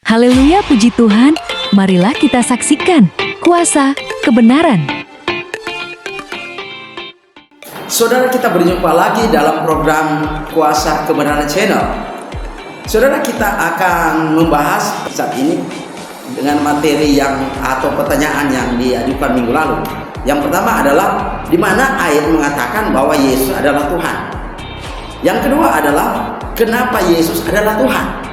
Haleluya, puji Tuhan. Marilah kita saksikan kuasa kebenaran. Saudara, kita berjumpa lagi dalam program Kuasa Kebenaran Channel. Saudara, kita akan membahas saat ini dengan materi atau pertanyaan yang diajukan minggu lalu. Yang pertama adalah di mana ayat mengatakan bahwa Yesus adalah Tuhan. Yang kedua adalah kenapa Yesus adalah Tuhan.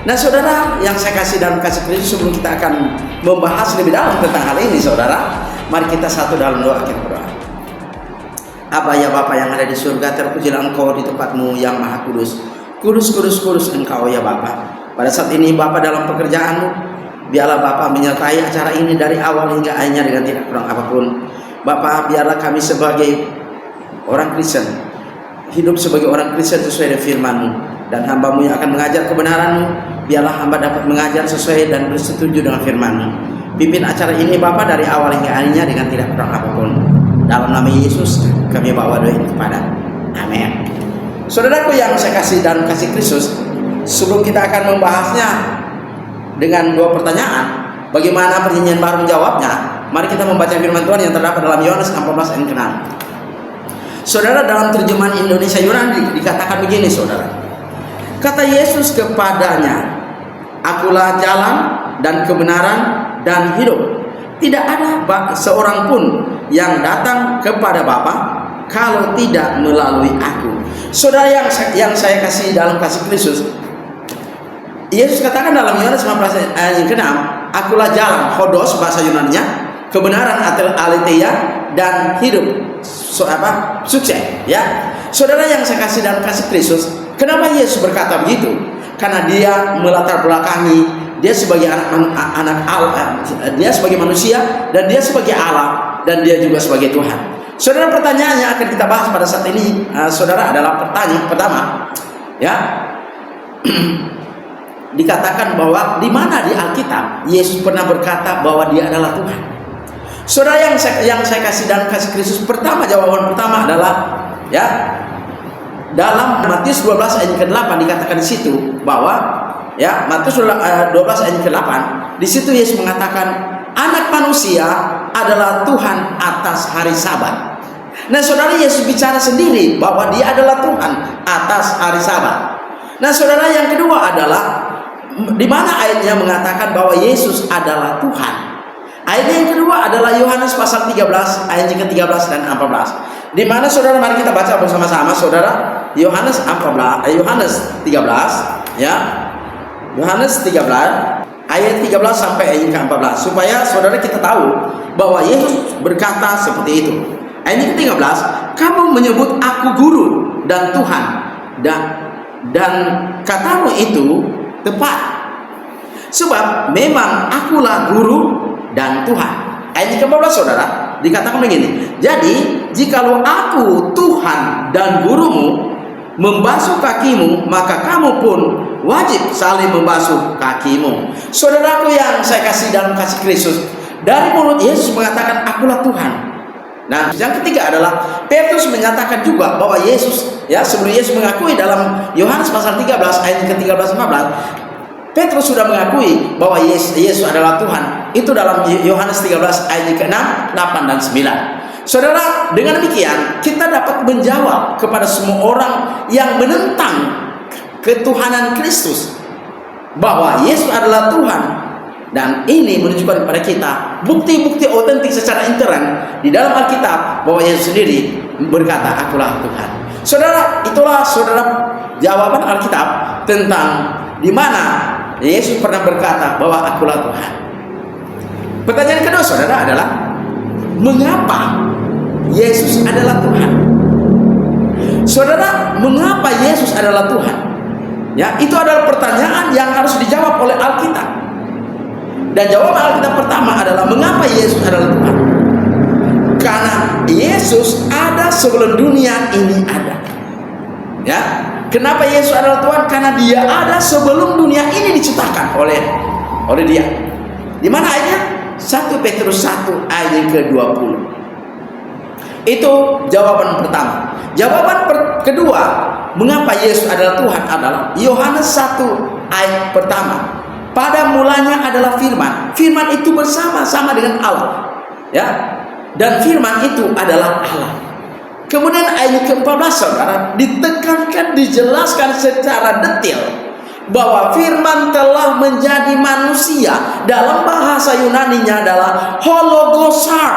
Nah, saudara, yang saya kasih dalam kasih Kristus, sebelum kita akan membahas lebih dalam tentang hal ini, saudara, mari kita satu dalam doa, kita berdoa. Aba ya Bapa yang ada di surga, terpujilah Engkau di tempatmu yang maha kudus. Kudus, kudus, kudus Engkau ya Bapa. Pada saat ini Bapa dalam pekerjaanmu, biarlah Bapa menyertai acara ini dari awal hingga akhirnya dengan tidak kurang apapun. Bapa, biarlah kami sebagai orang Kristen hidup sebagai orang Kristen sesuai dengan firman-Mu, dan hamba-Mu yang akan mengajar kebenaran-Mu, biarlah hamba dapat mengajar sesuai dan bersetuju dengan firman-Mu. Pimpin acara ini Bapa dari awal hingga akhirnya dengan tidak kurang apapun. Dalam nama Yesus kami bawa doa ini kepada. Amin. Saudaraku yang saya kasih dan kasih Kristus, sebelum kita akan membahasnya dengan dua pertanyaan, bagaimana perjanjian baru menjawabnya, mari kita membaca firman Tuhan yang terdapat dalam Yohanes 14 ayat 6. Saudara, dalam terjemahan Indonesia Yunani dikatakan begini, saudara. Kata Yesus kepadanya, "Akulah jalan dan kebenaran dan hidup. Tidak ada seorang pun yang datang kepada Bapa kalau tidak melalui aku." Saudara yang saya kasih dalam kasih Kristus, Yesus katakan dalam Yohanes 15 ayat 6, "Akulah jalan," hodos bahasa Yunaninya, "kebenaran atau aletheia, dan hidup." Sukses, ya. Saudara yang saya kasih dalam kasih Kristus, kenapa Yesus berkata begitu? Karena dia melatar belakangi dia sebagai anak Allah, dia sebagai manusia, dan dia sebagai Allah, dan dia juga sebagai Tuhan. Saudara, pertanyaan yang akan kita bahas pada saat ini, saudara, adalah pertanyaan pertama, ya. Dikatakan bahwa di mana di Alkitab Yesus pernah berkata bahwa dia adalah Tuhan. Saudara, yang saya kasih dalam kasih Kristus, jawaban pertama adalah, ya, dalam Matius 12 ayat ke-8 dikatakan di situ bahwa, ya, Matius 12 ayat ke-8, di situ Yesus mengatakan anak manusia adalah Tuhan atas hari Sabat. Nah, saudara, Yesus bicara sendiri bahwa dia adalah Tuhan atas hari Sabat. Nah, saudara, yang kedua adalah di mana ayatnya mengatakan bahwa Yesus adalah Tuhan. Ayat yang kedua adalah Yohanes pasal 13 ayat yang ke-13 dan 14. Di mana, saudara, mari kita baca bersama-sama, saudara. Yohanes 13, ya. Yohanes 13 ayat 13 sampai ayat ke-14, supaya saudara kita tahu bahwa Yesus berkata seperti itu. Ayat yang ke-13, "Kamu menyebut aku guru dan Tuhan, dan katamu itu tepat. Sebab memang akulah guru dan Tuhan." Ayat ke-14, saudara, dikatakan begini, "Jadi jikalau aku Tuhan dan gurumu membasuh kakimu, maka kamu pun wajib saling membasuh kakimu." Saudaraku yang saya kasih dalam kasih Kristus, dari mulut Yesus mengatakan akulah Tuhan. Nah, yang ketiga adalah Petrus menyatakan juga bahwa Yesus, ya, sebelum Yesus mengakui dalam Yohanes pasal 13 ayat ke-13 14, Petrus sudah mengakui bahwa Yesus adalah Tuhan. Itu dalam Yohanes 13 ayat ke-6, 8 dan 9. Saudara, dengan demikian kita dapat menjawab kepada semua orang yang menentang ketuhanan Kristus bahwa Yesus adalah Tuhan. Dan ini menunjukkan kepada kita bukti-bukti otentik secara intern di dalam Alkitab bahwa Yesus sendiri berkata, "Akulah Tuhan." Saudara, itulah, saudara, jawaban Alkitab tentang di mana Yesus pernah berkata bahwa akulah Tuhan. Pertanyaan kedua, saudara, adalah mengapa Yesus adalah Tuhan? Saudara, mengapa Yesus adalah Tuhan? Ya, itu adalah pertanyaan yang harus dijawab oleh Alkitab. Dan jawaban Alkitab pertama adalah mengapa Yesus adalah Tuhan? Karena Yesus ada sebelum dunia ini ada. Ya, kenapa Yesus adalah Tuhan? Karena dia ada sebelum dunia ini diciptakan oleh dia. Di mana ayatnya? 1 Petrus 1 ayat ke-20. Itu jawaban pertama. Jawaban kedua, mengapa Yesus adalah Tuhan adalah Yohanes 1 ayat pertama. pada mulanya adalah firman. Firman itu bersama-sama dengan Allah. Ya. Dan firman itu adalah Allah. Kemudian ayat ke-14 saudara ditekankan, dijelaskan secara detail bahwa firman telah menjadi manusia. Dalam bahasa Yunaninya adalah hologosar,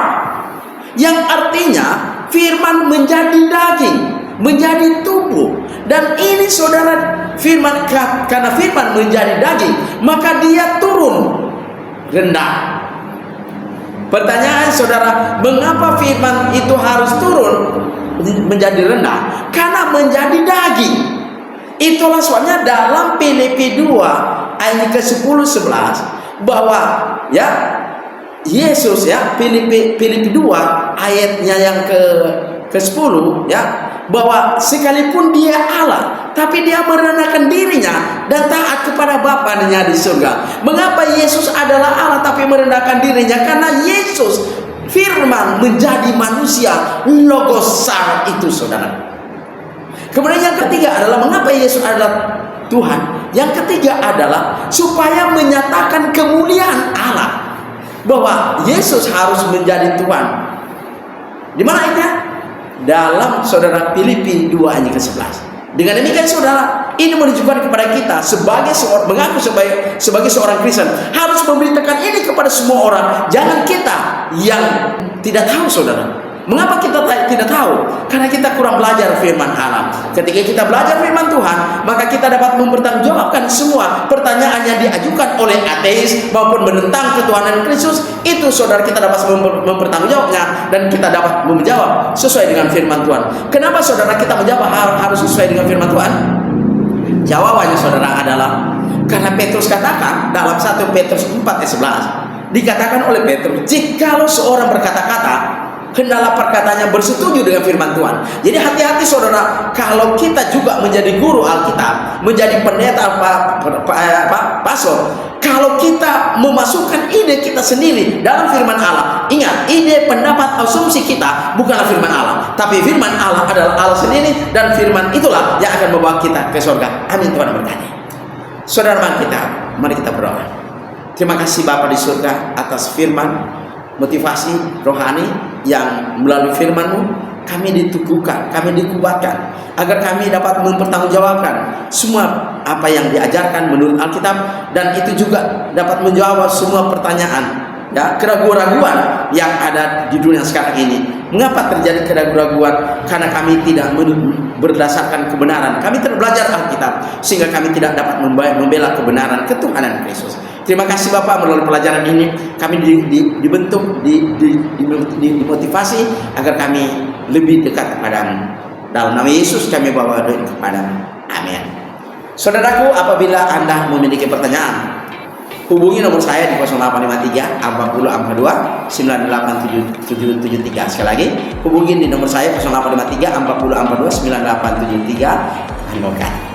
yang artinya firman menjadi daging, menjadi tubuh. Dan ini saudara, firman, karena firman menjadi daging, maka dia turun rendah. Pertanyaan saudara, mengapa firman itu harus turun menjadi rendah? Karena menjadi daging. Itulah sebabnya dalam Filipi 2 ayat ke-10 11 bahwa ya Yesus ya, Filipi 2 ayatnya yang ke-10 ya, bahwa sekalipun dia Allah, tapi dia merendahkan dirinya dan taat kepada Bapanya di surga. Mengapa Yesus adalah Allah tapi merendahkan dirinya? Karena Yesus firman menjadi manusia, logosar itu saudara. Kemudian yang ketiga adalah mengapa Yesus adalah Tuhan. Yang ketiga adalah supaya menyatakan kemuliaan Allah, bahwa Yesus harus menjadi Tuhan. Di mana ayatnya? Dalam saudara Filipi 2 ayat ke-11. Dengan demikian saudara, ini menunjukkan kepada kita sebagai seorang, mengaku sebagai seorang Kristen, harus memberitakan ini kepada semua orang. Jangan kita yang tidak tahu saudara. Mengapa kita tidak tahu? Karena kita kurang belajar firman Allah. Ketika kita belajar firman Tuhan, maka kita dapat mempertanggungjawabkan semua pertanyaan yang diajukan oleh ateis maupun menentang ketuhanan Kristus. Itu saudara, kita dapat mempertanggungjawabnya dan kita dapat menjawab sesuai dengan firman Tuhan. Kenapa saudara kita menjawab harus sesuai dengan firman Tuhan? Jawabannya saudara adalah karena Petrus katakan dalam 1 Petrus 4 ayat 11, dikatakan oleh Petrus, jikalau seorang berkata-kata, hendaklah perkataannya bersetuju dengan firman Tuhan. Jadi hati-hati saudara, kalau kita juga menjadi guru Alkitab, menjadi pendeta pastor, kalau kita memasukkan ide kita sendiri dalam firman Allah, ingat, ide, pendapat, asumsi kita bukanlah firman Allah, tapi firman Allah adalah Allah sendiri, dan firman itulah yang akan membawa kita ke surga. Amin. Tuhan berkati. Saudara kita, mari kita berdoa. Terima kasih Bapa di surga atas firman, motivasi rohani yang melalui firman-Mu kami diteguhkan, kami dikuatkan, agar kami dapat mempertanggungjawabkan semua apa yang diajarkan menurut Alkitab, dan itu juga dapat menjawab semua pertanyaan ya, keraguan-raguan yang ada di dunia sekarang ini. Mengapa terjadi keraguan-raguan? Karena kami tidak berdasarkan kebenaran. Kami tidak belajar Alkitab sehingga kami tidak dapat membela kebenaran ketuhanan Kristus. Terima kasih Bapak, melalui pelajaran ini kami dibentuk, dimotivasi agar kami lebih dekat kepadamu. Dalam nama Yesus kami bawa doa kepadamu. Amin. Saudaraku, apabila Anda memiliki pertanyaan, hubungi nomor saya di 0853 40 42 98773. Sekali lagi, hubungi di nomor saya 0853 40 42 98773.